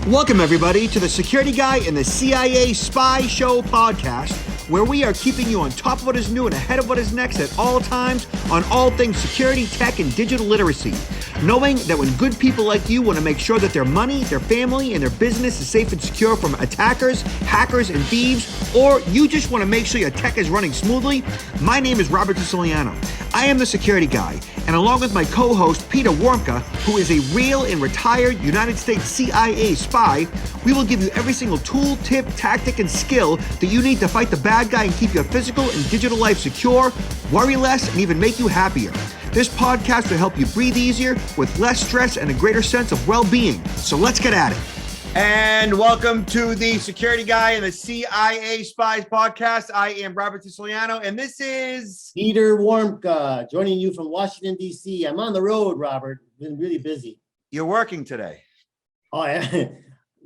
Welcome, everybody, to the Security Guy and the CIA Spy Show podcast, where we are keeping you on top of what is new and ahead of what is next at all times on all things security, tech, and digital literacy. Knowing that when good people like you want to make sure that their money, their family, and their business is safe and secure from attackers, hackers, and thieves, or you just want to make sure your tech is running smoothly, my name is Robert Siciliano. I am the Security Guy, and along with my co-host Peter Warmka, who is a real and retired United States CIA spy, we will give you every single tool, tip, tactic, and skill that you need to fight the bad guy and keep your physical and digital life secure, worry less, and even make you happier. This podcast will help you breathe easier with less stress and a greater sense of well-being. So let's get at it. And welcome to the Security Guy and the CIA Spies podcast. I am Robert Siciliano, and this is Peter Warmka, joining you from Washington, D.C. I'm on the road, Robert. Been really busy. You're working today. Oh, yeah.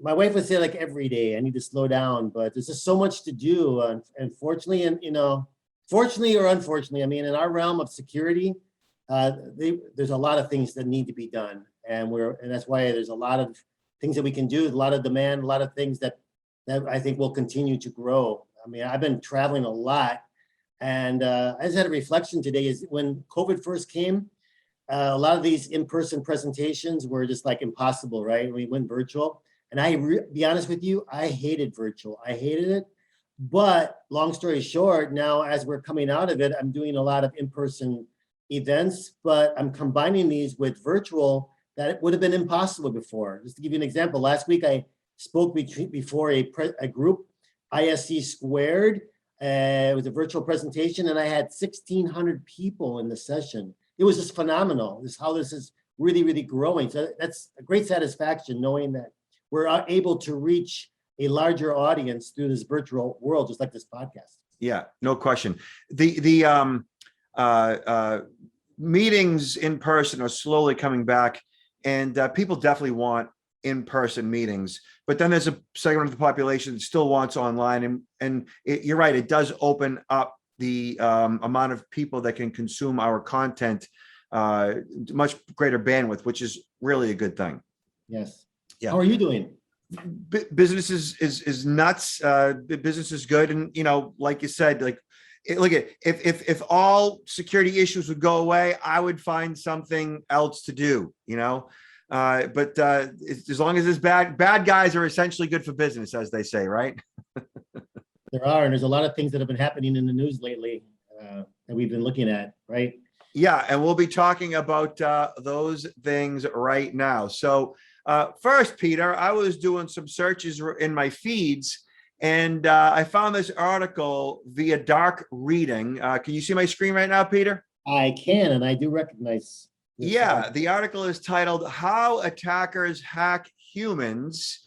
My wife would say like every day, I need to slow down, but there's just so much to do. And fortunately, fortunately or unfortunately, I mean, in our realm of security, there's a lot of things that need to be done. And that's why there's a lot of things that we can do, a lot of demand, a lot of things that I think will continue to grow. I mean, I've been traveling a lot, and I just had a reflection today is when COVID first came, a lot of these in-person presentations were just like impossible, right? We went virtual, and be honest with you, I hated virtual. I hated it, but long story short, now as we're coming out of it, I'm doing a lot of in-person events, but I'm combining these with virtual that it would have been impossible before. Just to give you an example, last week I spoke before a group, ISC Squared. It was a virtual presentation, and I had 1,600 people in the session. It was just phenomenal. This how this is really, really growing. So that's a great satisfaction knowing that we're able to reach a larger audience through this virtual world, just like this podcast. Yeah, no question. The meetings in person are slowly coming back. And people definitely want in-person meetings, but then there's a segment of the population that still wants online. And you're right, it does open up the amount of people that can consume our content, much greater bandwidth, which is really a good thing. Yes. Yeah. How are you doing? Business is nuts. Business is good, and like you said, look at if all security issues would go away, I would find something else to do, but as long as there's bad guys are essentially good for business, as they say, right? There are, and there's a lot of things that have been happening in the news lately that we've been looking at, right? Yeah, and we'll be talking about those things right now. So first, Peter, I was doing some searches in my feeds, and I found this article via dark reading. Can you see my screen right now, Peter? I can, and I do recognize. Yeah, the article is titled "How Attackers Hack Humans,"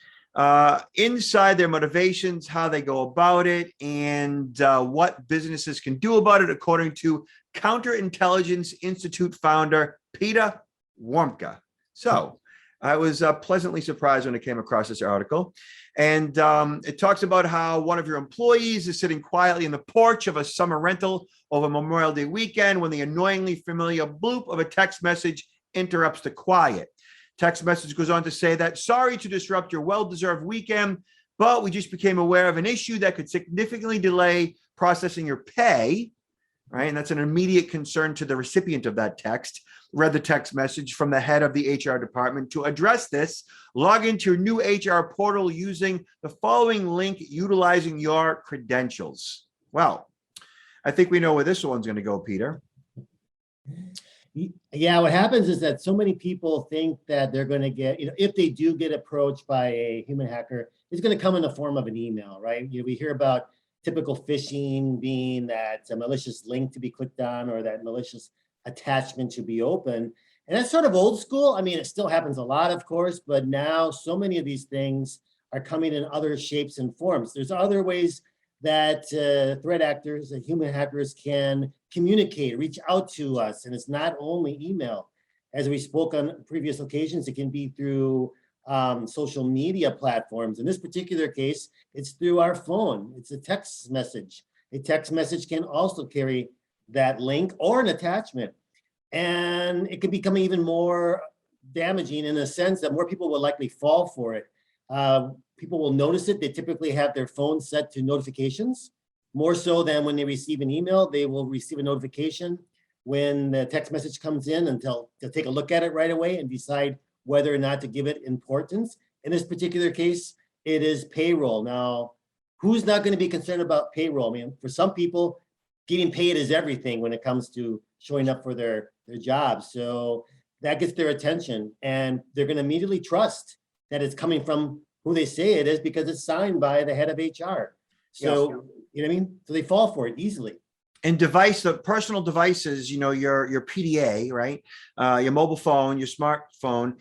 inside their motivations, how they go about it, and what businesses can do about it, according to Counterintelligence Institute founder Peter Warmka. So I was pleasantly surprised when I came across this article. And it talks about how one of your employees is sitting quietly in the porch of a summer rental over Memorial Day weekend when the annoyingly familiar bloop of a text message interrupts the quiet. Text message goes on to say that, sorry to disrupt your well-deserved weekend, but we just became aware of an issue that could significantly delay processing your pay. Right. And that's an immediate concern to the recipient of that text. Read the text message from the head of the HR department. To address this, log into your new HR portal using the following link, utilizing your credentials. Well, I think we know where this one's going to go, Peter. Yeah, what happens is that so many people think that they're going to get, if they do get approached by a human hacker, it's going to come in the form of an email, right? We hear about typical phishing being that a malicious link to be clicked on or that malicious attachment to be open. And that's sort of old school. I mean, it still happens a lot, of course, but now so many of these things are coming in other shapes and forms. There's other ways that threat actors and human hackers can communicate, reach out to us. And it's not only email. As we spoke on previous occasions, it can be through social media platforms. In this particular case, it's through our phone. It's a text message. A text message can also carry that link or an attachment. And it can become even more damaging in a sense that more people will likely fall for it. People will notice it. They typically have their phone set to notifications, more so than when they receive an email. They will receive a notification when the text message comes in, and they'll take a look at it right away and decide whether or not to give it importance. In this particular case, it is payroll. Now, who's not going to be concerned about payroll? I mean, for some people, getting paid is everything when it comes to showing up for their jobs. So that gets their attention, and they're going to immediately trust that it's coming from who they say it is because it's signed by the head of HR. So, Yes. you know what I mean? So they fall for it easily. And the personal devices, your PDA, right? Your mobile phone, your smartphone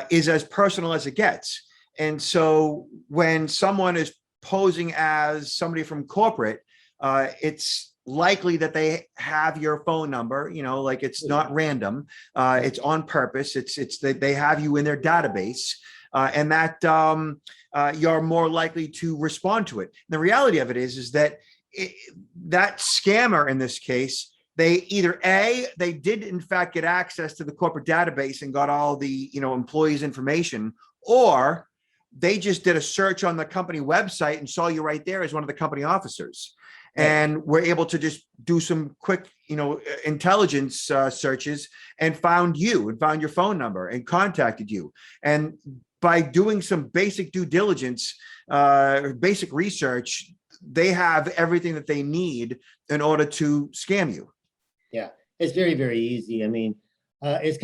is as personal as it gets. And so when someone is posing as somebody from corporate, it's likely that they have your phone number, like it's not random. It's on purpose. It's that they have you in their database, and that you're more likely to respond to it. And the reality of it is that that scammer in this case, they either they did in fact get access to the corporate database and got all the employees' information, or they just did a search on the company website and saw you right there as one of the company officers, and were able to just do some quick intelligence searches and found you and found your phone number and contacted you. And by doing some basic due diligence, basic research, they have everything that they need in order to scam you. Yeah, it's very, very easy. I mean, it's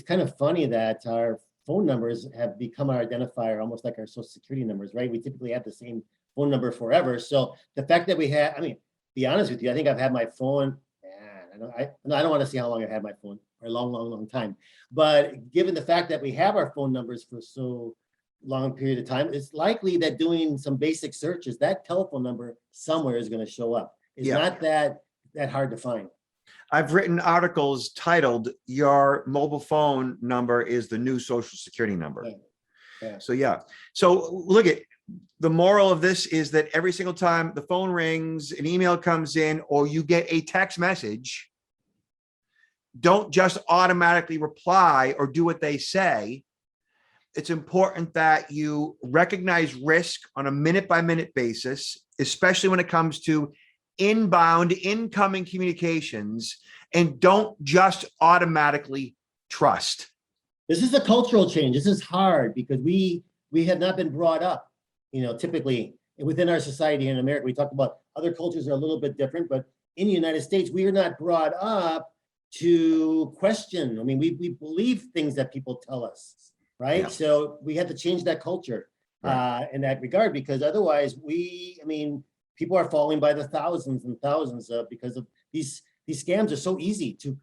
kind of funny that our phone numbers have become our identifier, almost like our social security numbers, right? We typically have the same phone number forever. So the fact that I mean, be honest with you, I think I've had my phone, I don't want to see how long I've had my phone, for a long, long, long time. But given the fact that we have our phone numbers for so long period of time, it's likely that doing some basic searches, that telephone number somewhere is going to show up. It's not that hard to find. I've written articles titled "Your Mobile Phone Number is the New Social Security Number." So look at the moral of this is that every single time the phone rings, an email comes in, or you get a text message, don't just automatically reply or do what they say. It's important that you recognize risk on a minute-by-minute basis, especially when it comes to inbound, incoming communications, and don't just automatically trust. This is a cultural change. This is hard because we have not been brought up, typically within our society in America. We talked about other cultures are a little bit different, but in the United States, we are not brought up to question. I mean, we believe things that people tell us. Right. Yeah. So we have to change that culture in that regard, because otherwise people are falling by the thousands and thousands because of these scams are so easy to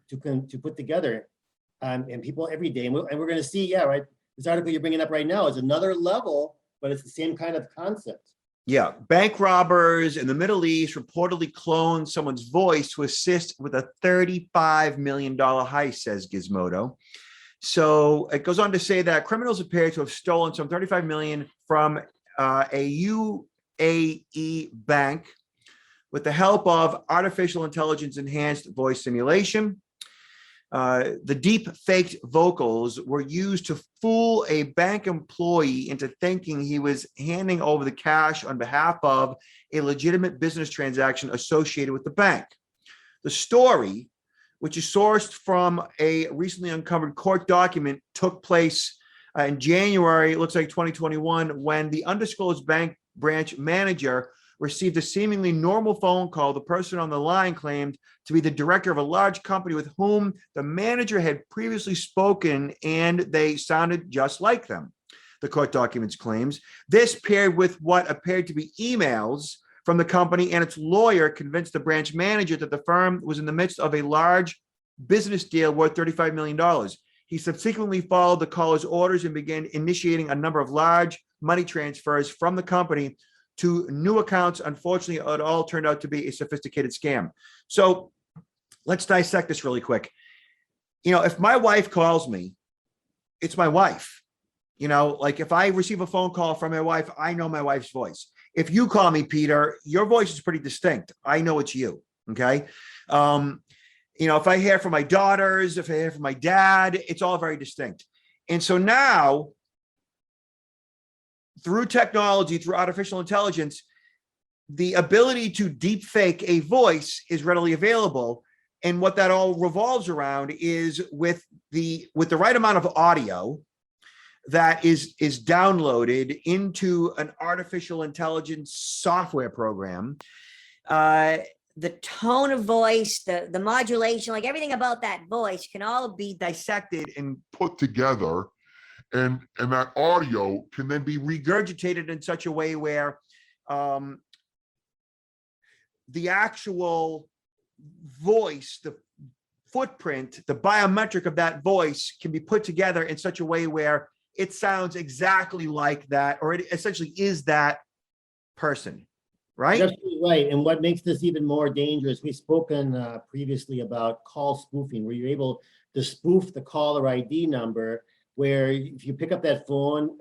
put together, and people every day. And we're going to see, this article you're bringing up right now is another level, but it's the same kind of concept. Yeah. Bank robbers in the Middle East reportedly cloned someone's voice to assist with a $35 million heist, says Gizmodo. So it goes on to say that criminals appear to have stolen some $35 million from a UAE bank with the help of artificial intelligence enhanced voice simulation. The deep faked vocals were used to fool a bank employee into thinking he was handing over the cash on behalf of a legitimate business transaction associated with the bank. The story, which is sourced from a recently uncovered court document, took place in January, it looks like 2021, when the undisclosed bank branch manager received a seemingly normal phone call. The person on the line claimed to be the director of a large company with whom the manager had previously spoken, and they sounded just like them, the court documents claims. This paired with what appeared to be emails from the company and its lawyer convinced the branch manager that the firm was in the midst of a large business deal worth $35 million. He subsequently followed the caller's orders and began initiating a number of large money transfers from the company to new accounts. Unfortunately, it all turned out to be a sophisticated scam. So let's dissect this really quick. If my wife calls me, it's my wife. Like if I receive a phone call from my wife, I know my wife's voice. If you call me, Peter, your voice is pretty distinct. I know it's you. Okay. If I hear from my daughters, if I hear from my dad, it's all very distinct. And so now through technology, through artificial intelligence, the ability to deep fake a voice is readily available. And what that all revolves around is with the right amount of audio that is downloaded into an artificial intelligence software program. The tone of voice, the modulation, like everything about that voice can all be dissected and put together, and that audio can then be regurgitated in such a way where the actual voice, the footprint, the biometric of that voice can be put together in such a way where it sounds exactly like that, or it essentially is that person, right? That's right. And what makes this even more dangerous, we've spoken previously about call spoofing, where you're able to spoof the caller ID number, where if you pick up that phone,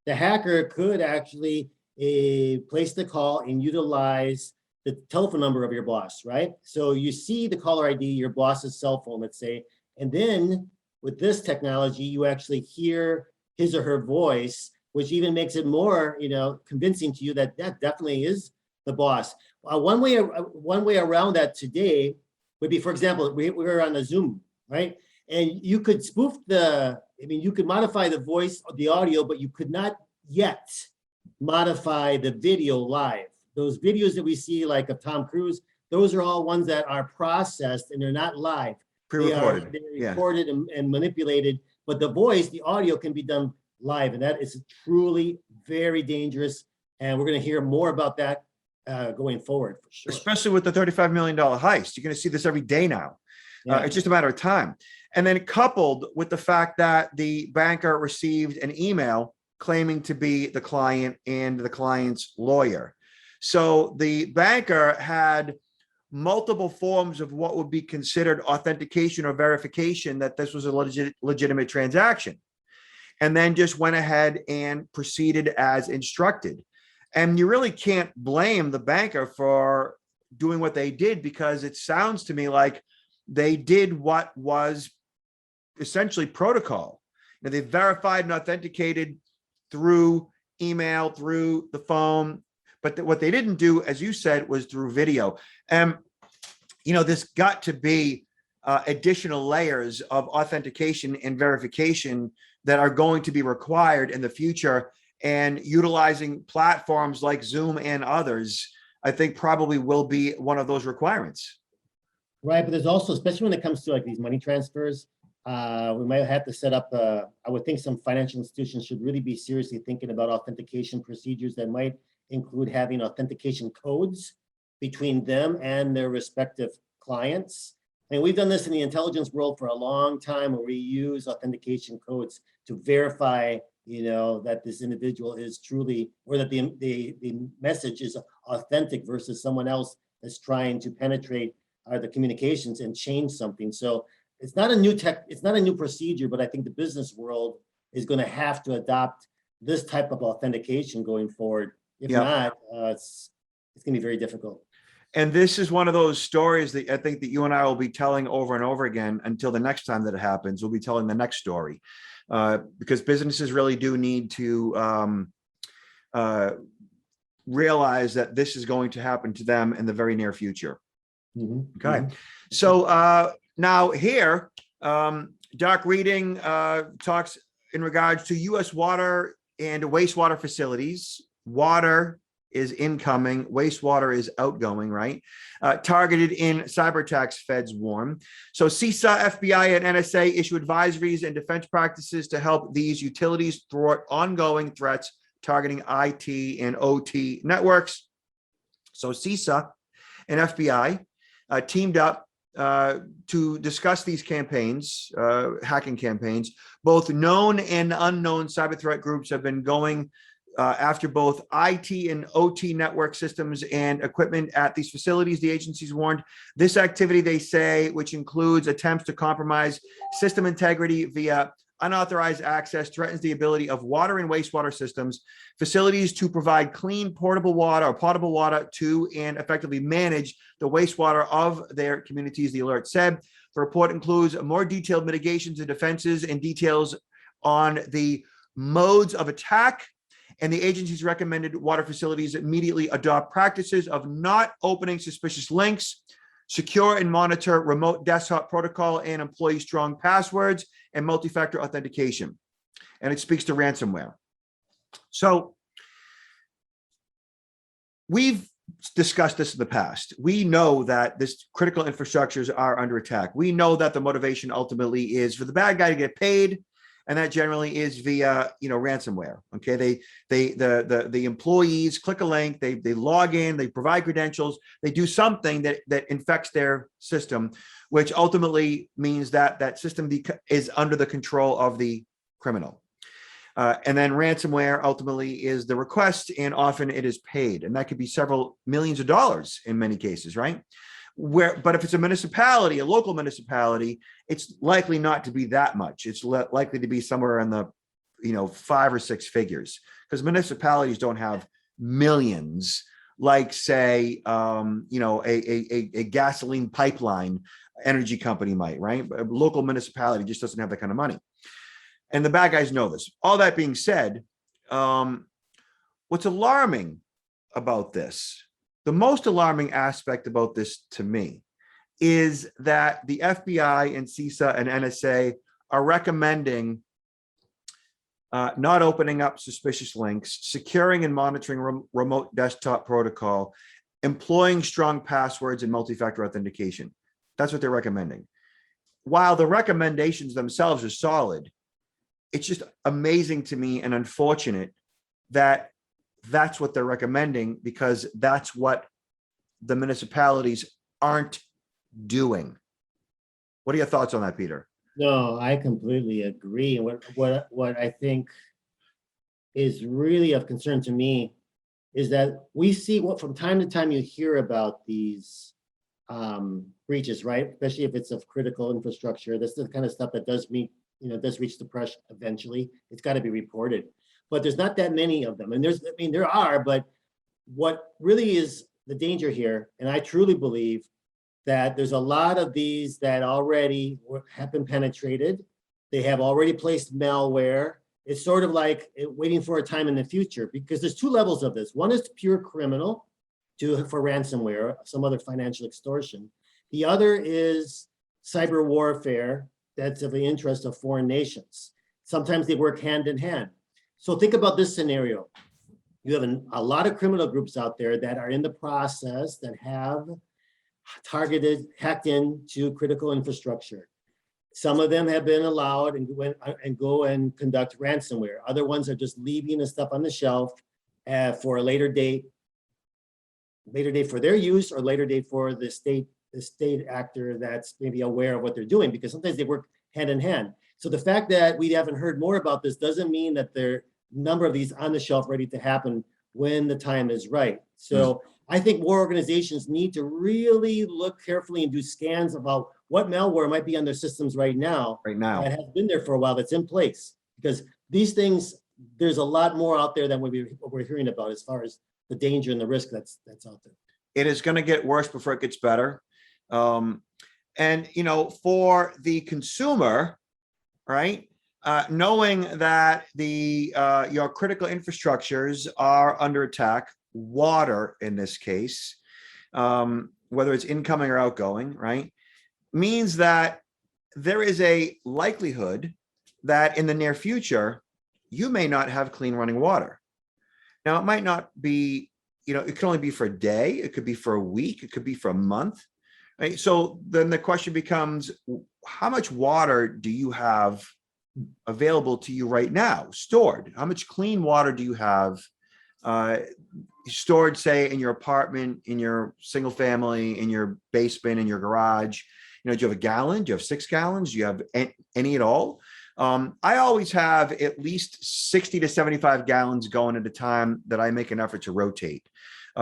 the hacker could actually place the call and utilize the telephone number of your boss, right? So you see the caller ID, your boss's cell phone, let's say, and then with this technology, you actually hear his or her voice, which even makes it more, convincing to you that that definitely is the boss. One way around that today would be, for example, we were on a Zoom, right? And you could spoof you could modify the voice, the audio, but you could not yet modify the video live. Those videos that we see, like of Tom Cruise, those are all ones that are processed and they're not live. Pre-recorded. They're recorded and manipulated, but the voice, the audio can be done live, and that is truly very dangerous. And we're going to hear more about that going forward, for sure. Especially with the $35 million heist. You're going to see this every day now. Yeah. It's just a matter of time. And then coupled with the fact that the banker received an email claiming to be the client and the client's lawyer. So the banker had multiple forms of what would be considered authentication or verification that this was a legitimate transaction, and then just went ahead and proceeded as instructed. And you really can't blame the banker for doing what they did, because it sounds to me like they did what was essentially protocol. Now, they verified and authenticated through email, through the phone, but what they didn't do, as you said, was through video. This got to be additional layers of authentication and verification that are going to be required in the future, and utilizing platforms like Zoom and others, I think probably will be one of those requirements. Right, but there's also, especially when it comes to like these money transfers, we might have to set up, I would think some financial institutions should really be seriously thinking about authentication procedures that might include having authentication codes between them and their respective clients. And we've done this in the intelligence world for a long time, where we use authentication codes to verify, that this individual is truly, or that the message is authentic versus someone else that's trying to penetrate the communications and change something. So it's not a new procedure, but I think the business world is going to have to adopt this type of authentication going forward. If not, it's going to be very difficult. And this is one of those stories that I think that you and I will be telling over and over again until the next time that it happens. We'll be telling the next story, because businesses really do need to realize that this is going to happen to them in the very near future. Mm-hmm. Okay. Mm-hmm. So now here, Doc Reading talks in regards to U.S. water and wastewater facilities. Water is incoming, wastewater is outgoing, right? Targeted in cyberattacks, feds warn. So CISA, FBI, and NSA issue advisories and defense practices to help these utilities thwart ongoing threats targeting IT and OT networks. So CISA and FBI teamed up to discuss these campaigns, hacking campaigns. Both known and unknown cyber threat groups have been going after both IT and OT network systems and equipment at these facilities. The agencies warned this activity, they say, which includes attempts to compromise system integrity via unauthorized access, threatens the ability of water and wastewater systems, facilities to provide clean, portable water or potable water to and effectively manage the wastewater of their communities, the alert said. The report includes more detailed mitigations and defenses and details on the modes of attack and the agency's recommended water facilities immediately adopt practices of not opening suspicious links, secure and monitor remote desktop protocol, and employ strong passwords and multi-factor authentication. And it speaks to ransomware. So we've discussed this in the past. We know that this critical infrastructures are under attack. We know that the motivation ultimately is for the bad guy to get paid, and that generally is via, ransomware. Okay, the employees click a link, they log in, they provide credentials, they do something that infects their system, which ultimately means that that system is under the control of the criminal. And then ransomware ultimately is the request, and often it is paid, and that could be several millions of dollars in many cases, right? But if it's a municipality, a local municipality, it's likely not to be that much. It's likely to be somewhere in the, 5 or 6 figures, because municipalities don't have millions, like say, a gasoline pipeline energy company might, right? A local municipality just doesn't have that kind of money. And the bad guys know this. All that being said, what's alarming about this, the most alarming aspect about this to me, is that the FBI and CISA and NSA are recommending not opening up suspicious links, securing and monitoring remote desktop protocol, employing strong passwords and multi-factor authentication. That's what they're recommending. While the recommendations themselves are solid, it's just amazing to me and unfortunate that that's what they're recommending, because that's what the municipalities aren't doing. What are your thoughts on that, Peter? No, I completely agree. And what I think is really of concern to me is that we see what from time to time you hear about these breaches, right? Especially if it's of critical infrastructure. This is the kind of stuff that does reach the press eventually. It's got to be reported. But there's not that many of them. And there are, but what really is the danger here, and I truly believe that there's a lot of these that already have been penetrated. They have already placed malware. It's sort of like waiting for a time in the future, because there's 2 levels of this. One is pure criminal for ransomware, some other financial extortion. The other is cyber warfare that's of the interest of foreign nations. Sometimes they work hand in hand. So think about this scenario. You have a lot of criminal groups out there that are in the process that have hacked into critical infrastructure. Some of them have been allowed and go and conduct ransomware. Other ones are just leaving the stuff on the shelf for a later date for their use, or later date for the state actor that's maybe aware of what they're doing, because sometimes they work hand in hand. So the fact that we haven't heard more about this doesn't mean that there are a number of these on the shelf ready to happen when the time is right. So I think more organizations need to really look carefully and do scans about what malware might be on their systems right now that has been there for a while, that's in place. Because these things, there's a lot more out there than what we're hearing about as far as the danger and the risk that's out there. It is going to get worse before it gets better. And, for the consumer, right, knowing that your critical infrastructures are under attack, water in this case, whether it's incoming or outgoing, right, means that there is a likelihood that in the near future, you may not have clean running water. Now, it might not be, it could only be for a day, it could be for a week, it could be for a month, right? So then the question becomes, how much water do you have available to you right now, stored? How much clean water do you have stored, say, in your apartment, in your single family, in your basement, in your garage? Do you have a gallon? Do you have 6 gallons? Do you have any at all? I always have at least 60 to 75 gallons going at a time that I make an effort to rotate.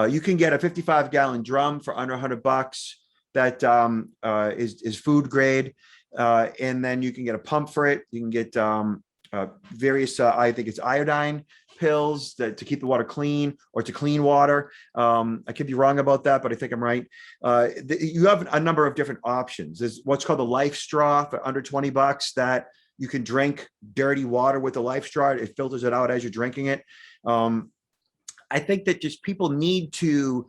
You can get a 55-gallon drum for under $100 that is food grade. And then you can get a pump for it. You can get various, I think it's iodine pills to keep the water clean, or to clean water. I could be wrong about that, but I think I'm right. You have a number of different options. There's what's called the life straw for under $20 that You can drink dirty water with a life straw. It filters it out as you're drinking it. I think that just people need to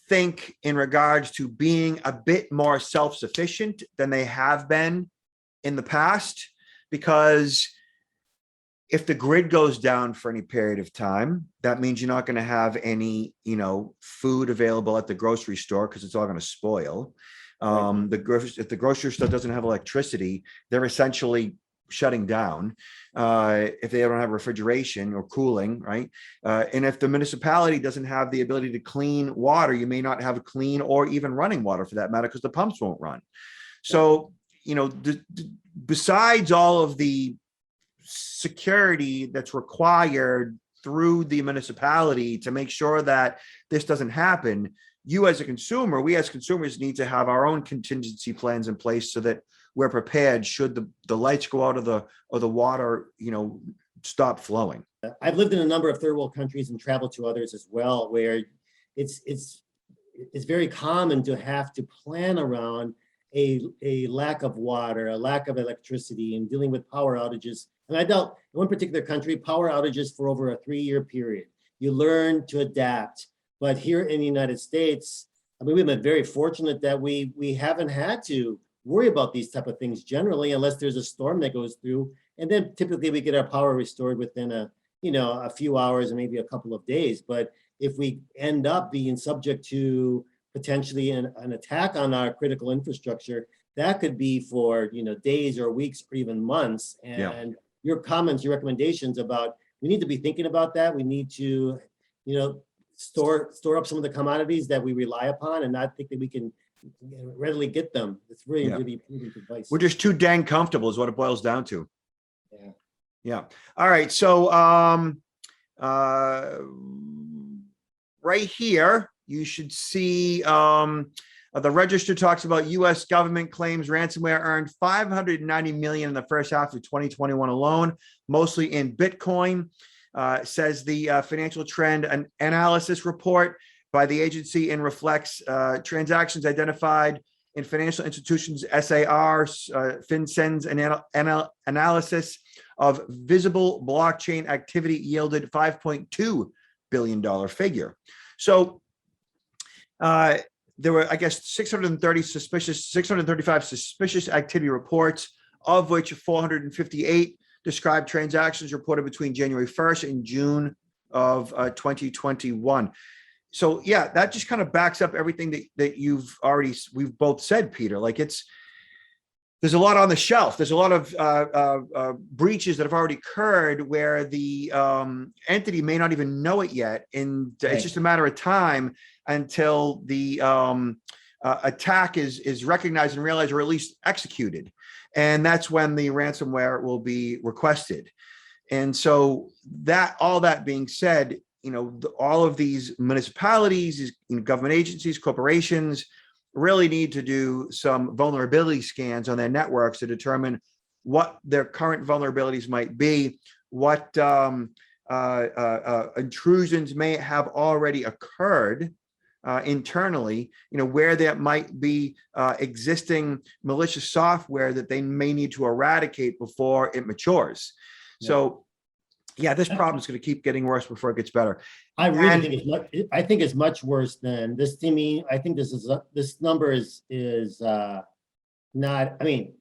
think in regards to being a bit more self-sufficient than they have been in the past, because if the grid goes down for any period of time, that means you're not going to have any, food available at the grocery store because it's all going to spoil. If the grocery store doesn't have electricity, they're essentially shutting down if they don't have refrigeration or cooling, right? And if the municipality doesn't have the ability to clean water, you may not have clean or even running water for that matter, because the pumps won't run. So, besides all of the security that's required through the municipality to make sure that this doesn't happen, we as consumers need to have our own contingency plans in place so that we're prepared should the lights go out or the water, stop flowing. I've lived in a number of third world countries and traveled to others as well, where it's very common to have to plan around a lack of water, a lack of electricity, and dealing with power outages. And I dealt in one particular country, power outages for over a 3-year period. You learn to adapt. But here in the United States, we've been very fortunate that we haven't had to worry about these type of things generally, unless there's a storm that goes through. And then typically we get our power restored within a few hours and maybe a couple of days. But if we end up being subject to potentially an attack on our critical infrastructure, that could be for days or weeks or even months. And your comments, your recommendations about, we need to be thinking about that. We need to store up some of the commodities that we rely upon and not think that we can readily get them. It's really prudent advice. We're just too dang comfortable is what it boils down to. Yeah. All right. So right here, you should see the Register talks about U.S. government claims ransomware earned $590 million in the first half of 2021 alone, mostly in Bitcoin. Says the financial trend analysis report by the agency, and reflects transactions identified in financial institutions, SARs, FinCEN's analysis of visible blockchain activity yielded $5.2 billion figure. So there were, I guess, 635 suspicious activity reports, of which 458 described transactions reported between January 1st and June of 2021. So yeah, that just kind of backs up everything that we've both said, Peter. Like there's a lot on the shelf. There's a lot of breaches that have already occurred where the entity may not even know it yet. And it's just a matter of time until the attack is recognized and realized, or at least executed. And that's when the ransomware will be requested. And so all that being said, all of these municipalities, these government agencies, corporations really need to do some vulnerability scans on their networks to determine what their current vulnerabilities might be, what intrusions may have already occurred internally, where there might be existing malicious software that they may need to eradicate before it matures. So this problem is going to keep getting worse before it gets better. I think it's much worse than this. To me, I think this number is not. I mean,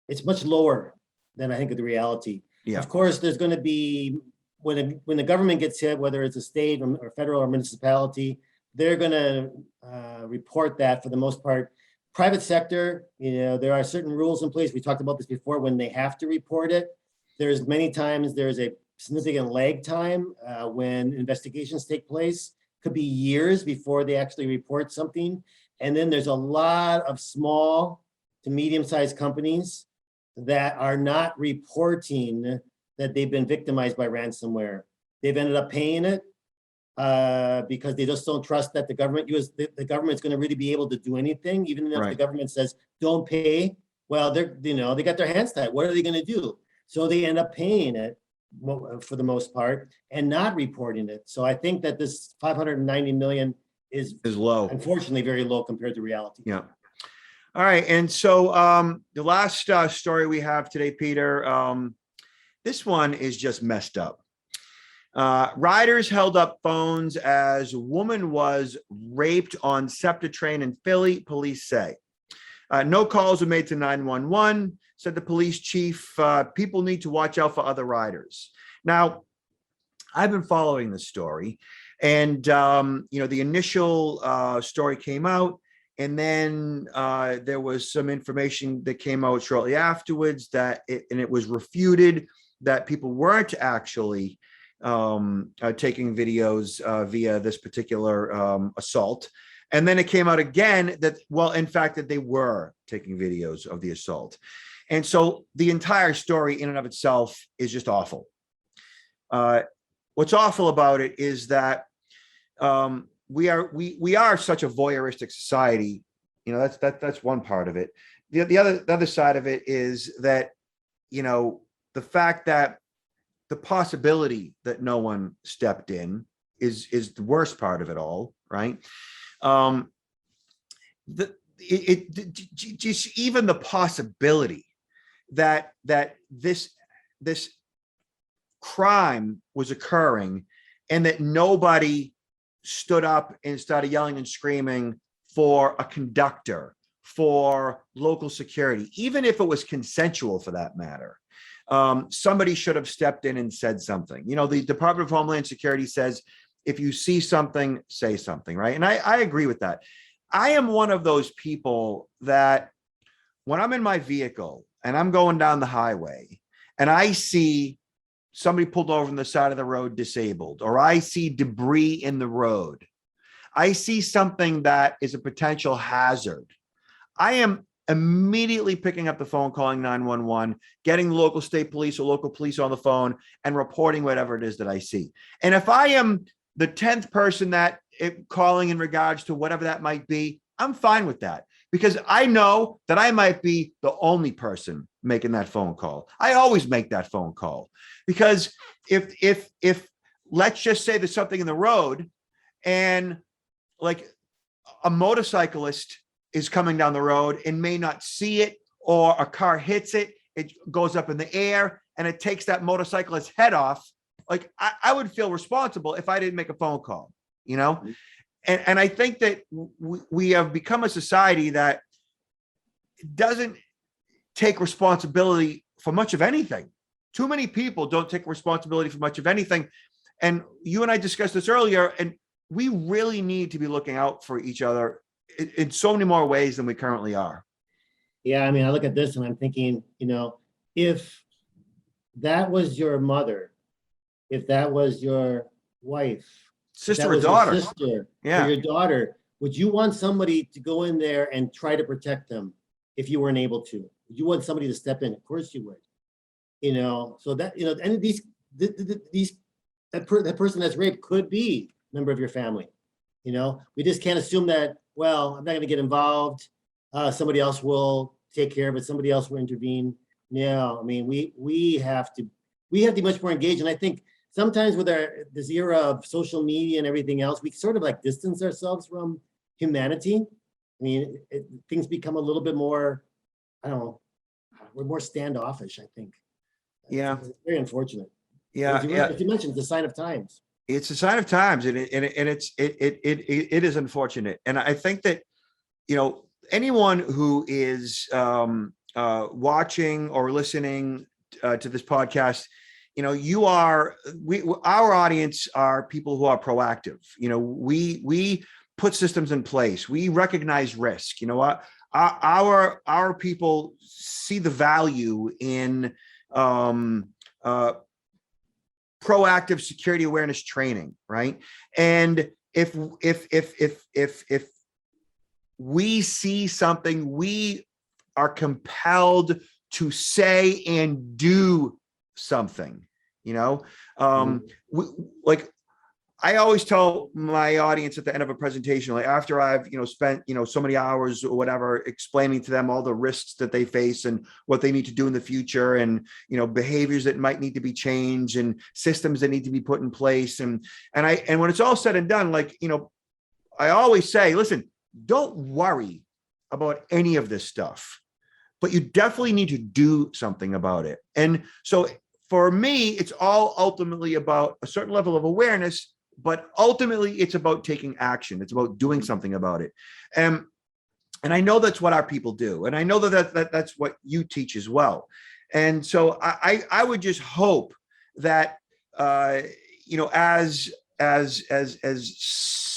it's much lower than I think of the reality. Yeah. Of course, there's going to be when the government gets hit, whether it's a state or federal or municipality, they're going to report that for the most part. Private sector, there are certain rules in place. We talked about this before. When they have to report it, there's a significant lag time when investigations take place. Could be years before they actually report something. And then there's a lot of small to medium-sized companies that are not reporting that they've been victimized by ransomware. They've ended up paying it because they just don't trust that the government's going to really be able to do anything, even if the government says don't pay. Well, they got their hands tied. What are they going to do? So they end up paying it for the most part and not reporting it. So I think that this 590 million is low, unfortunately very low compared to reality. Yeah. All right. And so the last story we have today, Peter, this one is just messed up. Riders held up phones as woman was raped on SEPTA train in Philly, police say. No calls were made to 911, said the police chief. People need to watch out for other riders. Now, I've been following this story, and the initial story came out, and then there was some information that came out shortly afterwards that it was refuted that people weren't actually taking videos via this particular assault. And then it came out again that, well, in fact, that they were taking videos of the assault. And so the entire story in and of itself is just awful. What's awful about it is that we are such a voyeuristic society. That's one part of it. The other side of it is that, the fact that the possibility that no one stepped in is the worst part of it all, right? Just even the possibility that this crime was occurring and that nobody stood up and started yelling and screaming for a conductor, for local security, even if it was consensual for that matter. Somebody should have stepped in and said something. The Department of Homeland Security says, if you see something, say something, right? And I agree with that. I am one of those people that when I'm in my vehicle and I'm going down the highway and I see somebody pulled over on the side of the road disabled, or I see debris in the road, I see something that is a potential hazard, I am immediately picking up the phone, calling 911, getting the local state police or local police on the phone and reporting whatever it is that I see. And if I am the 10th person that calling in regards to whatever that might be, I'm fine with that, because I know that I might be the only person making that phone call. I always make that phone call, because if let's just say there's something in the road and like a motorcyclist is coming down the road and may not see it, or a car hits it, it goes up in the air and it takes that motorcyclist's head off. Like I would feel responsible if I didn't make a phone call, and I think that we have become a society that doesn't take responsibility for much of anything. Too many people don't take responsibility for much of anything. And you and I discussed this earlier, and we really need to be looking out for each other in so many more ways than we currently are. Yeah, I mean, I look at this and I'm thinking, if that was your mother, if that was your wife, sister or daughter, or your daughter, would you want somebody to go in there and try to protect them if you weren't able to? Would you want somebody to step in? Of course you would. So that, and that person that's raped could be a member of your family. We just can't assume that, well, I'm not going to get involved. Somebody else will take care of it. Somebody else will intervene. I mean, we have to be much more engaged. And I think sometimes with this era of social media and everything else, we sort of like distance ourselves from humanity. I mean, things become a little bit more, I don't know, we're more standoffish, I think. Yeah. It's very unfortunate. Yeah. As you mentioned, it's a sign of times. It's a sign of times, and it is unfortunate. And I think that, anyone who is watching or listening to this podcast, our audience are people who are proactive. We put systems in place. We recognize risk. Our people see the value in proactive security awareness training, right? And if we see something, we are compelled to say and do something. I always tell my audience at the end of a presentation, like after I've, spent, so many hours or whatever, explaining to them all the risks that they face and what they need to do in the future, and, behaviors that might need to be changed and systems that need to be put in place. And when it's all said and done, I always say, listen, don't worry about any of this stuff, but you definitely need to do something about it. And so for me, it's all ultimately about a certain level of awareness, but ultimately it's about taking action. It's about doing something about it. And I know that's what our people do. And I know that's what you teach as well. And so I would just hope that, as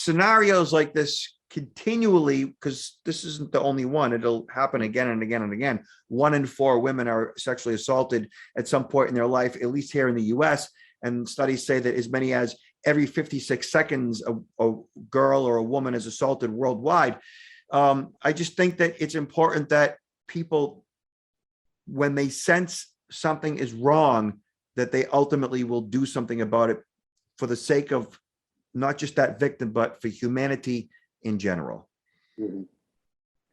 scenarios like this continually, because this isn't the only one, it'll happen again and again and again. 1 in 4 women are sexually assaulted at some point in their life, at least here in the US. And studies say that as many as every 56 seconds, a girl or a woman is assaulted worldwide. I just think that it's important that people, when they sense something is wrong, that they ultimately will do something about it for the sake of not just that victim, but for humanity in general. Mhm.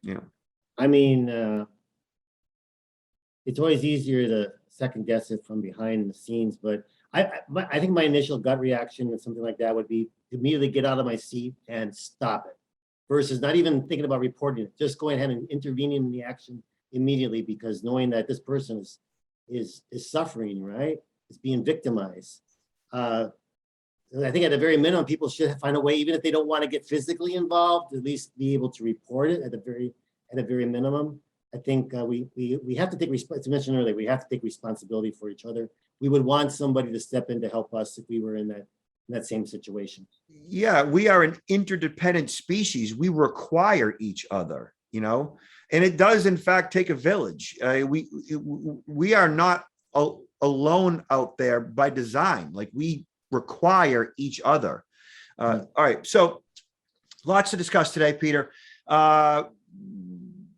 Yeah. I mean, it's always easier to second guess it from behind the scenes, but I think my initial gut reaction with something like that would be to immediately get out of my seat and stop it, versus not even thinking about reporting it, just going ahead and intervening in the action immediately, because knowing that this person is suffering, right? Is being victimized. I think at a very minimum, people should find a way, even if they don't want to get physically involved, at least be able to report it at a very minimum. I think we have to take, as I mentioned earlier, we have to take responsibility for each other. We would want somebody to step in to help us if we were in that same situation. Yeah, we are an interdependent species. We require each other, and it does in fact take a village. We are not alone out there by design. Like, we require each other. All right, so lots to discuss today, Peter.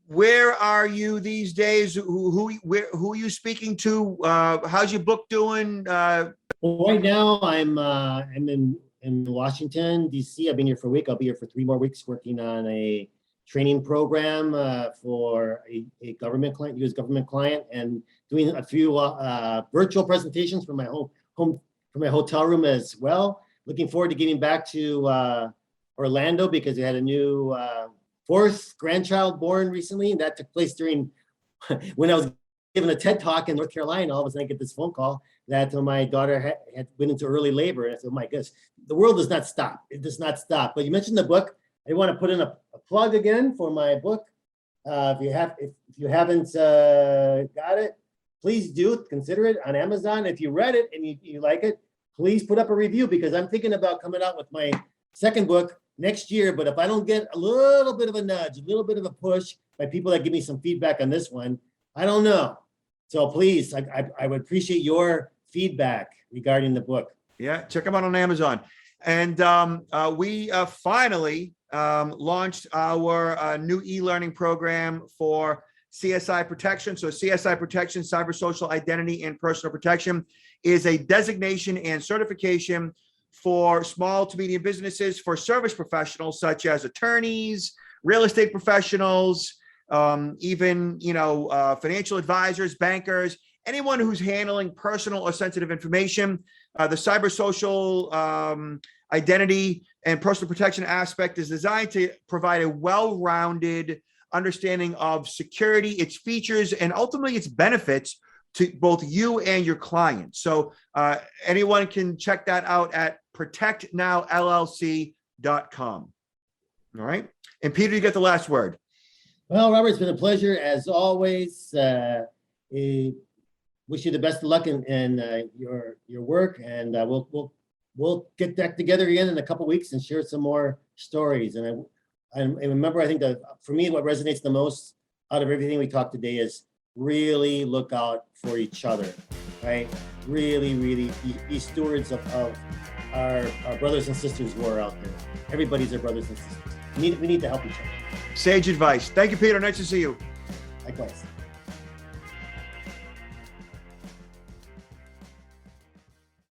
Where are you these days? Who are you speaking to? How's your book doing? Well, right now I'm in Washington, D.C. I've been here for a week. I'll be here for 3 more weeks working on a training program for a government client, U.S. government client, and doing a few virtual presentations from my home from my hotel room as well. Looking forward to getting back to Orlando, because we had a new 4th grandchild born recently, and that took place during when I was giving a TED talk in North Carolina. All of a sudden I get this phone call that my daughter had went into early labor. And I said, oh my goodness, the world does not stop. It does not stop. But you mentioned the book. I want to put in a plug again for my book. If you haven't got it, please do consider it on Amazon. If you read it and you like it, please put up a review, because I'm thinking about coming out with my 2nd book next year. But if I don't get a little bit of a nudge, a little bit of a push by people that give me some feedback on this one, I don't know. So please, I would appreciate your feedback regarding the book. Yeah, check them out on Amazon. And we finally launched our new e-learning program for CSI protection. So CSI protection, cyber social identity and personal protection, is a designation and certification for small to medium businesses, for service professionals such as attorneys, real estate professionals, even financial advisors, bankers, anyone who's handling personal or sensitive information. The cyber social identity and personal protection aspect is designed to provide a well-rounded understanding of security, its features, and ultimately its benefits to both you and your clients. So anyone can check that out at protectnowllc.com. All right. And Peter, you get the last word. Well, Robert, it's been a pleasure as always. Wish you the best of luck in your work, and we'll get back together again in a couple of weeks and share some more stories. And I remember, I think that for me, what resonates the most out of everything we talked today is really look out for each other, right? Really, really be stewards of our brothers and sisters who are out there. Everybody's our brothers and sisters. We need to help each other. Sage advice. Thank you, Peter. Nice to see you. Likewise.